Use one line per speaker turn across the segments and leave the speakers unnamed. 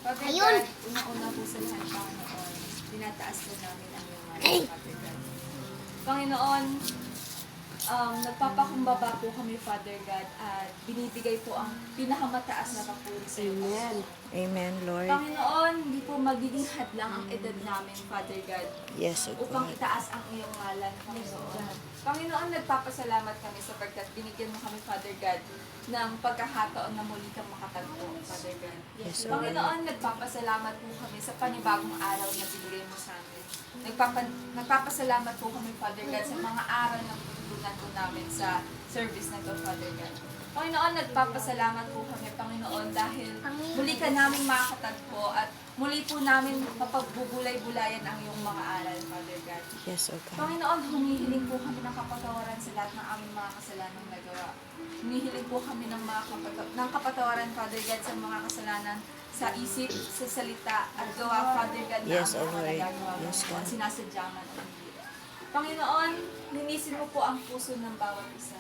Father
Ayun.
God, unang-una po sa lahat, Panginoon, tinataas po namin ang iyong ngalan, Father God. Panginoon, nagpapakumbaba po kami, Father God, at binibigay po ang pinakamataas na papuri sa iyo.
Amen.
Amen, Lord.
Panginoon, hindi po magiging hadlang ang edad namin, Father God,
Yes, O
upang
God.
itaas ang iyong ngalan, Panginoon. Panginoon, nagpapasalamat kami sapagkat binigyan mo kami, Father God, ng pagkakataon na muli kang makatagpo, Father God.
Yes, Lord.
Panginoon, nagpapasalamat po kami sa panibagong araw na binigay mo sa amin. Nagpapasalamat po kami, Father God, sa mga aral na tututunan po namin sa service na to, Father God. Panginoon, nagpapasalamat po kami, Panginoon, dahil muli ka namin makakatagpo at muli po namin mapagbubulay-bulayan ang iyong mga aral, Father God.
Yes, O God.
Panginoon, humihiling po kami ng kapatawaran sa lahat ng aming mga kasalanang nagawa. Humihiling po kami ng kapatawaran, Father God, sa mga kasalanan sa isip, sa salita, at gawa, Father God, na
Yes,
aming
O
mga
Lord.
nagagawa
Yes,
po,
God.
at sinasadya man o hindi. Panginoon, linisin mo po ang puso ng bawat isa.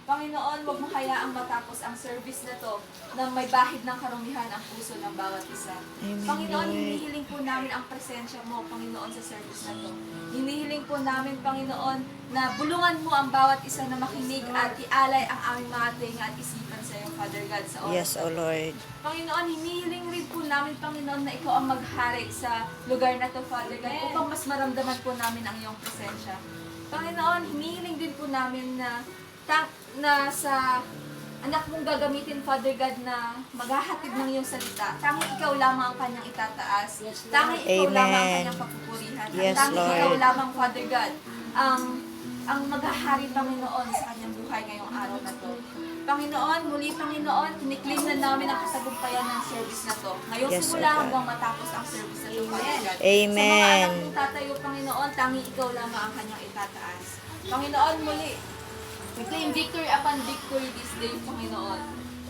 Panginoon, huwag mo hayaang matapos ang service na to na may bahid ng karumihan ang puso ng bawat isa.
Amen,
Panginoon,
Lord.
hinihiling po namin ang presensya mo, Panginoon, sa service na to. Hinihiling po namin, Panginoon, na bulungan mo ang bawat isa na makinig at ialay ang aming mga tenga at isipan sa iyo, Father God, sa oras
Yes,
na
O
to.
Lord.
Panginoon, hinihiling rin po namin, Panginoon, na ikaw ang maghari sa lugar na to, Father God, upang mas maramdaman po namin ang iyong presensya. Panginoon, hinihiling din po namin na sa anak mong gagamitin, Father God, na maghahatid ng iyong salita. Tanging ikaw lamang ang kanyang itataas. Tanging ikaw
Amen.
lamang ang kanyang papupurihan.
Yes,
Tanging ikaw
Lord.
lamang, Father God, ang maghahari, Panginoon, sa kanyang buhay ngayong araw na to. Panginoon, muli, Panginoon, kiniklaim na namin ang katagumpayan ng service na to. Ngayong
Yes,
simula
O God.
hanggang matapos ang service na to, Father God.
Amen.
Sa mga anak mong tatayo, Panginoon, tanging ikaw lamang ang kanyang itataas. Panginoon, muli, we claim victory upon victory this day, Panginoon.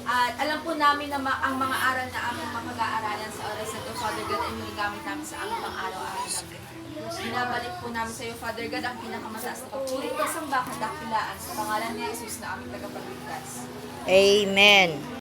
At alam po namin na ang mga aral na aming mapag-aaralan sa oras na to, Father God, ay magagamit namin sa aming pang-araw-araw na buhay. Binabalik po namin sa iyo, Father God, ang pinakamataas na papuri, pagsamba, kadakilaan sa pangalan ni Jesus na aming tagapagligtas.
Amen.